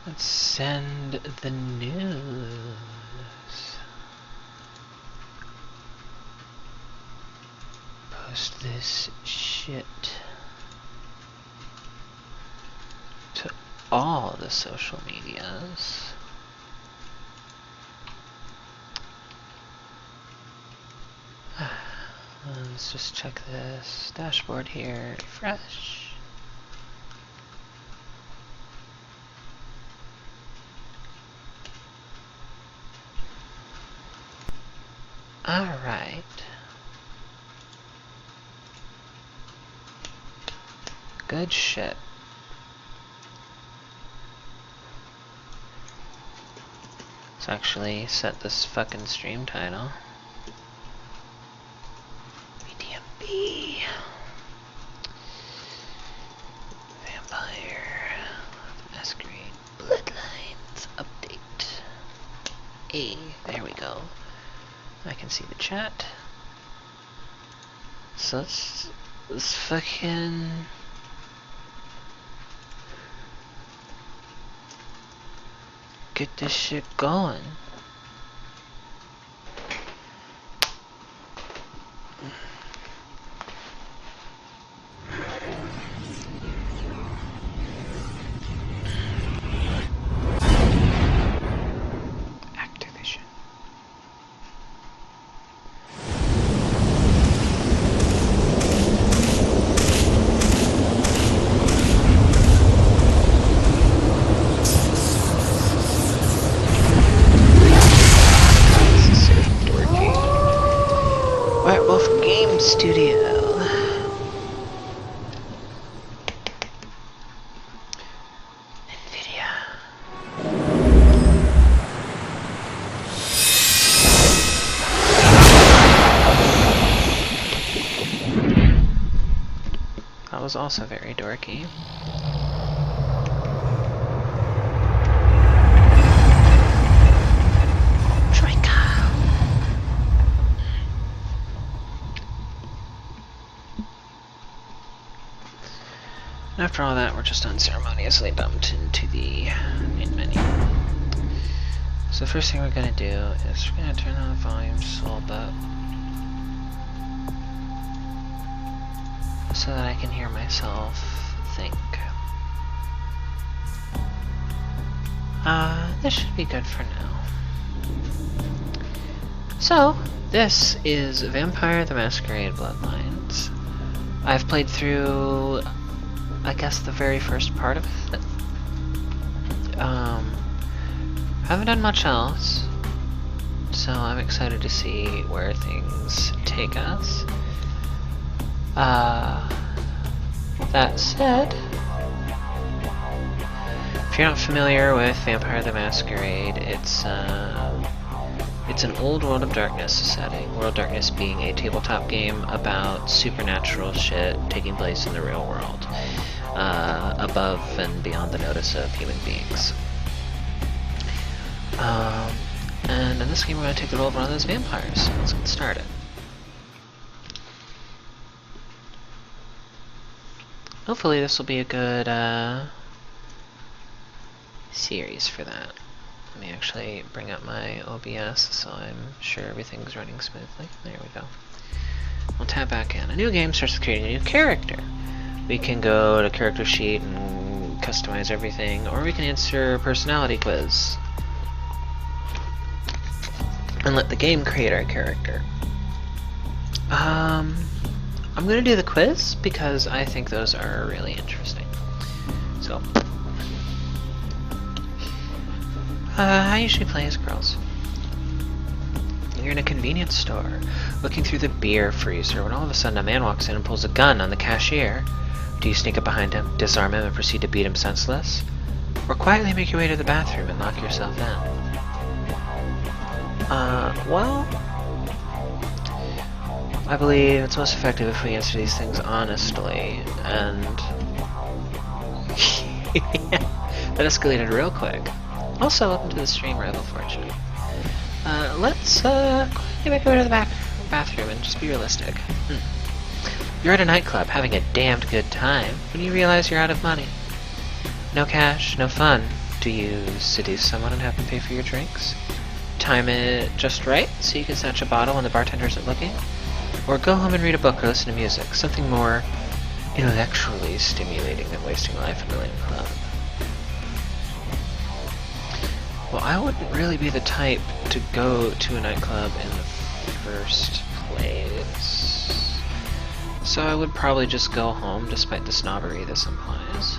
Let's send the news. Post this shit to all the social medias. Let's just check this dashboard here. Fresh. Alright. Good shit. Let's actually set this fucking stream title. VTMB. Vampire Masquerade Bloodlines update. There we go. I can see the chat. So let's fucking get this shit going. Studio. NVIDIA. That was also very dorky. After all that, we're just unceremoniously dumped into the main menu. So the first thing we're going to do is we're going to turn on the volume just a little bit, so that I can hear myself think. This should be good for now. So, this is Vampire the Masquerade Bloodlines. I've played through, I guess, the very first part of it. Haven't done much else, so I'm excited to see where things take us. That said, if you're not familiar with Vampire the Masquerade, it's an old World of Darkness setting. World of Darkness being a tabletop game about supernatural shit taking place in the real world, above and beyond the notice of human beings. And in this game we're going to take the role of one of those vampires. Let's get started. Hopefully this will be a good series for that. Let me actually bring up my OBS so I'm sure everything's running smoothly. There we go. We'll tab back in. A new game starts with creating a new character. We can go to character sheet and customize everything, or we can answer a personality quiz and let the game create our character. I'm gonna do the quiz because I think those are really interesting. So, I usually play as girls. You're in a convenience store, looking through the beer freezer, when all of a sudden a man walks in and pulls a gun on the cashier. Do you sneak up behind him, disarm him, and proceed to beat him senseless? Or quietly make your way to the bathroom and lock yourself in? Well, I believe it's most effective if we answer these things honestly, and that escalated real quick. Also, welcome to the stream, Rival Fortune. Let's quickly make our way to the bathroom and just be realistic. You're at a nightclub having a damned good time when you realize you're out of money. No cash, no fun. Do you seduce someone and have them pay for your drinks? Time it just right so you can snatch a bottle when the bartender isn't looking? Or go home and read a book or listen to music, something more intellectually stimulating than wasting life in a lame club? Well, I wouldn't really be the type to go to a nightclub in the first place. So I would probably just go home, despite the snobbery this implies.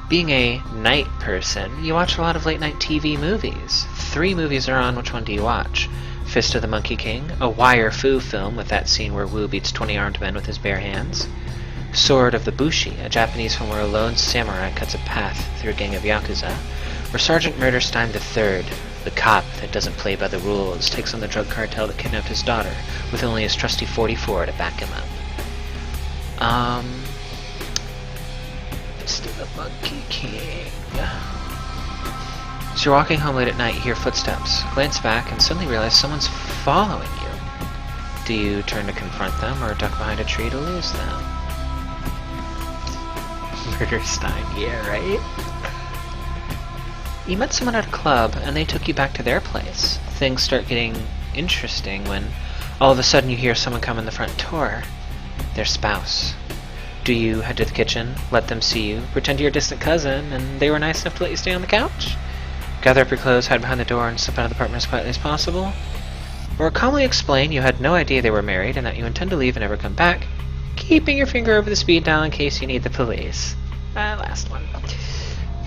Being a night person, you watch a lot of late-night TV movies. 3 movies are on, which one do you watch? Fist of the Monkey King, a wire fu film with that scene where Wu beats 20 armed men with his bare hands. Sword of the Bushi, a Japanese film where a lone samurai cuts a path through a gang of Yakuza. Or Sergeant Murderstein III, the cop that doesn't play by the rules, takes on the drug cartel that kidnapped his daughter, with only his trusty .44 to back him up. Fist of the Monkey King. As you're walking home late at night, you hear footsteps, glance back, and suddenly realize someone's following you. Do you turn to confront them, or duck behind a tree to lose them? Murderstein, yeah, right? You met someone at a club, and they took you back to their place. Things start getting interesting when all of a sudden you hear someone come in the front door. Their spouse. Do you head to the kitchen, let them see you, pretend you're a distant cousin, and they were nice enough to let you stay on the couch? Gather up your clothes, hide behind the door, and slip out of the apartment as quietly as possible? Or calmly explain you had no idea they were married and that you intend to leave and never come back, keeping your finger over the speed dial in case you need the police. Last one.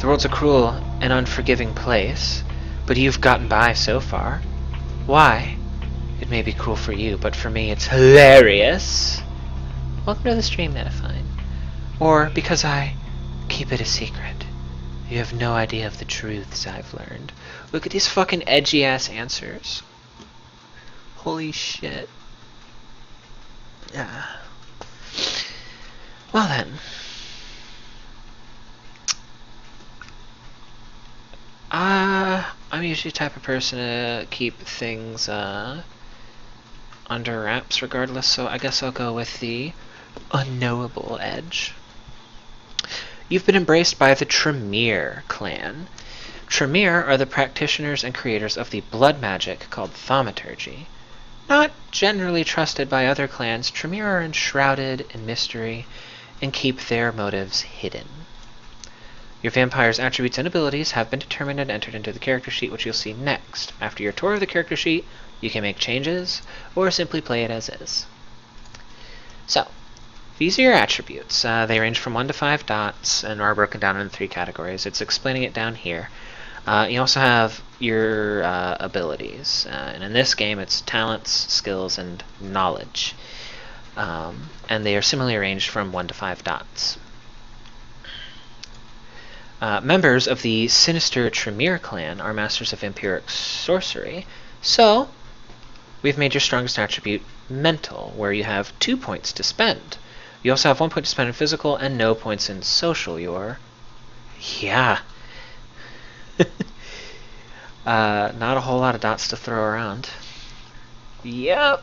The world's a cruel and unforgiving place, but you've gotten by so far. Why? It may be cruel for you, but for me it's hilarious. Welcome to the stream, Netafine. Or because I keep it a secret. You have no idea of the truths I've learned. Look at these fucking edgy-ass answers. Holy shit. Yeah. Well then. I'm usually the type of person to keep things under wraps regardless, so I guess I'll go with the unknowable edge. You've been embraced by the Tremere clan. Tremere are the practitioners and creators of the blood magic called thaumaturgy. Not generally trusted by other clans, Tremere are enshrouded in mystery and keep their motives hidden. Your vampire's attributes and abilities have been determined and entered into the character sheet, which you'll see next. After your tour of the character sheet, you can make changes, or simply play it as is. So, these are your attributes. They range from 1 to 5 dots and are broken down into 3 categories. It's explaining it down here. You also have your abilities. And in this game, it's talents, skills, and knowledge. And they are similarly arranged from 1 to 5 dots. Members of the sinister Tremere clan are masters of vampiric sorcery, so we've made your strongest attribute mental, where you have 2 points to spend. You also have 1 point to spend in physical and no points in social. Yeah. Not a whole lot of dots to throw around. Yep.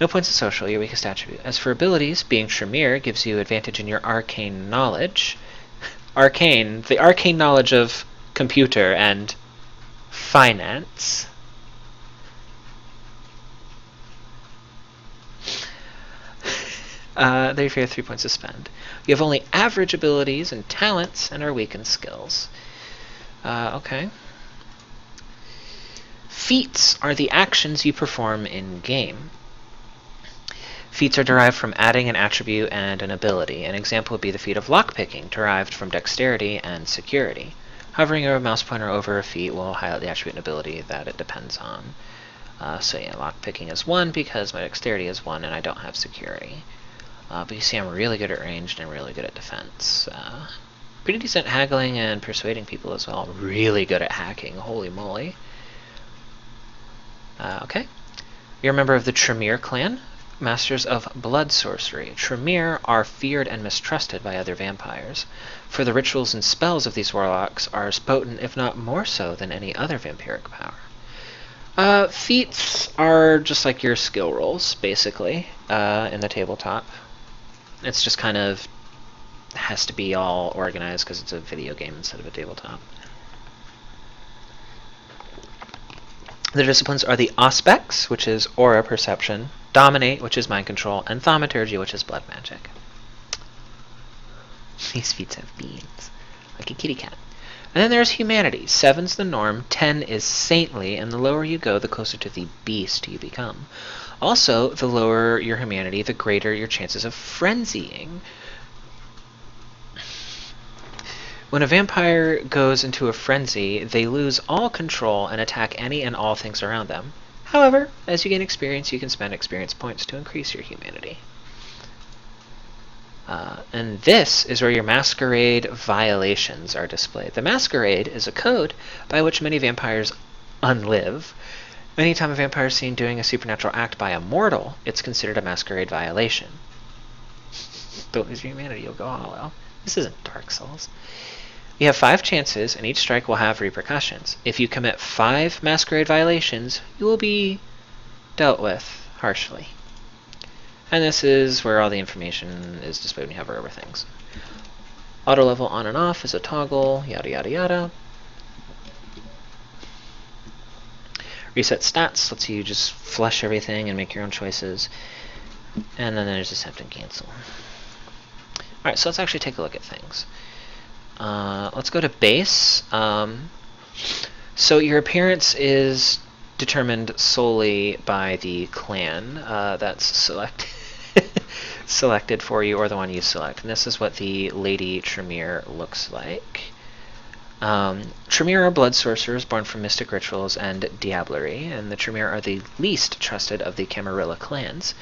No points in social, your weakest attribute. As for abilities, being Tremere gives you advantage in your arcane knowledge. Arcane, the arcane knowledge of computer and finance. Therefore, you have 3 points to spend. You have only average abilities and talents and are weak in skills. Okay. Feats are the actions you perform in-game. Feats are derived from adding an attribute and an ability. An example would be the feat of lockpicking, derived from dexterity and security. Hovering a mouse pointer over a feat will highlight the attribute and ability that it depends on. So yeah, lockpicking is 1 because my dexterity is 1 and I don't have security. But you see I'm really good at ranged and really good at defense. Pretty decent haggling and persuading people as well. Really good at hacking, holy moly. Okay. You're a member of the Tremere clan, masters of blood sorcery. Tremere are feared and mistrusted by other vampires, for the rituals and spells of these warlocks are as potent, if not more so, than any other vampiric power. Feats are just like your skill rolls, basically, in the tabletop. It's just kind of has to be all organized because it's a video game instead of a tabletop. The disciplines are the Auspex, which is aura perception, Dominate, which is mind control, and Thaumaturgy, which is blood magic. These feats have beans, like a kitty cat. And then there's Humanity. 7's the norm, 10 is Saintly, and the lower you go, the closer to the beast you become. Also, the lower your Humanity, the greater your chances of frenzying. When a vampire goes into a frenzy, they lose all control and attack any and all things around them. However, as you gain experience, you can spend experience points to increase your Humanity. And this is where your Masquerade violations are displayed. The Masquerade is a code by which many vampires unlive. Anytime a vampire is seen doing a supernatural act by a mortal, it's considered a Masquerade violation. Don't lose your Humanity, you'll go hollow. This isn't Dark Souls. You have 5 chances, and each strike will have repercussions. If you commit 5 Masquerade violations, you will be dealt with harshly. And this is where all the information is displayed when you hover over things. Auto level on and off is a toggle, yada yada yada. Reset stats lets you just flush everything and make your own choices. And then there's accept and cancel. Alright, so let's actually take a look at things. Let's go to base. So your appearance is determined solely by the clan that's selected for you, or the one you select. And this is what the Lady Tremere looks like. Tremere are blood sorcerers born from mystic rituals and diablerie, and the Tremere are the least trusted of the Camarilla clans.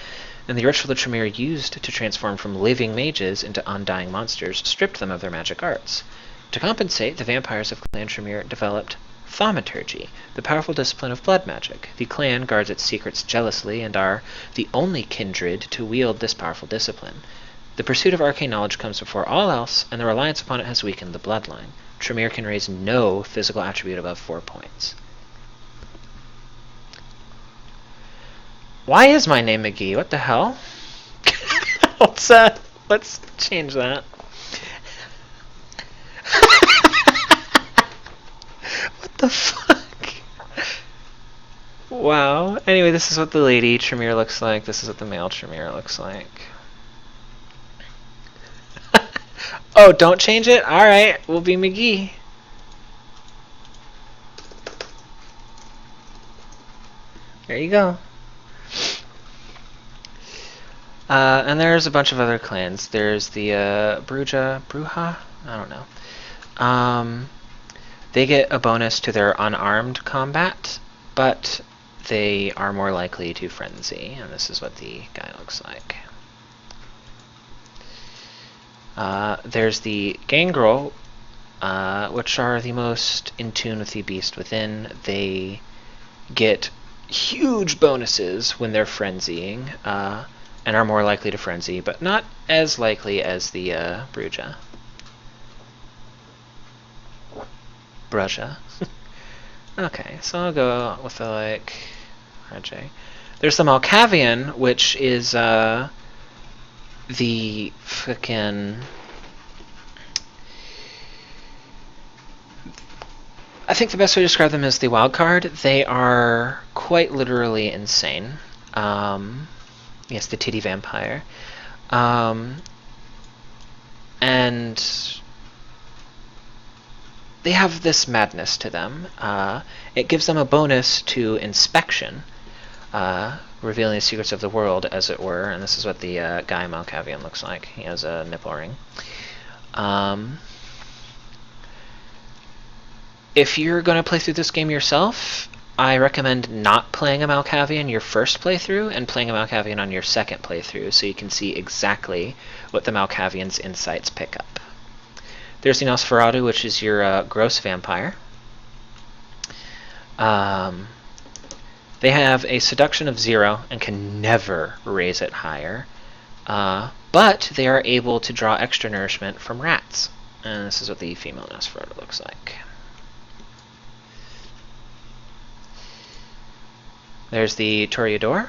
And the ritual the Tremere used to transform from living mages into undying monsters stripped them of their magic arts. To compensate, the vampires of Clan Tremere developed Thaumaturgy, the powerful discipline of blood magic. The clan guards its secrets jealously and are the only kindred to wield this powerful discipline. The pursuit of arcane knowledge comes before all else, and the reliance upon it has weakened the bloodline. Tremere can raise no physical attribute above 4 points. Why is my name McGee? What the hell? Let's change that. What the fuck? Wow. Anyway, this is what the Lady Tremere looks like. This is what the male Tremere looks like. Oh, don't change it? Alright, we'll be McGee. There you go. And there's a bunch of other clans. There's the Bruja? I don't know. They get a bonus to their unarmed combat, but they are more likely to frenzy. And this is what the guy looks like. There's the Gangrel, which are the most in tune with the beast within. They get huge bonuses when they're frenzying, and are more likely to frenzy, but not as likely as the Bruja. Okay, so I'll go with the, like, RJ. There's the Malkavian, which is the frickin'... I think the best way to describe them is the wild card. They are quite literally insane. Yes, the titty vampire. And they have this madness to them. It gives them a bonus to inspection, revealing the secrets of the world, as it were. And this is what the guy Malkavian looks like. He has a nipple ring. If you're going to play through this game yourself, I recommend not playing a Malkavian your first playthrough and playing a Malkavian on your second playthrough, so you can see exactly what the Malkavian's insights pick up. There's the Nosferatu, which is your gross vampire. They have a seduction of 0 and can never raise it higher, but they are able to draw extra nourishment from rats. And this is what the female Nosferatu looks like. There's the Toreador.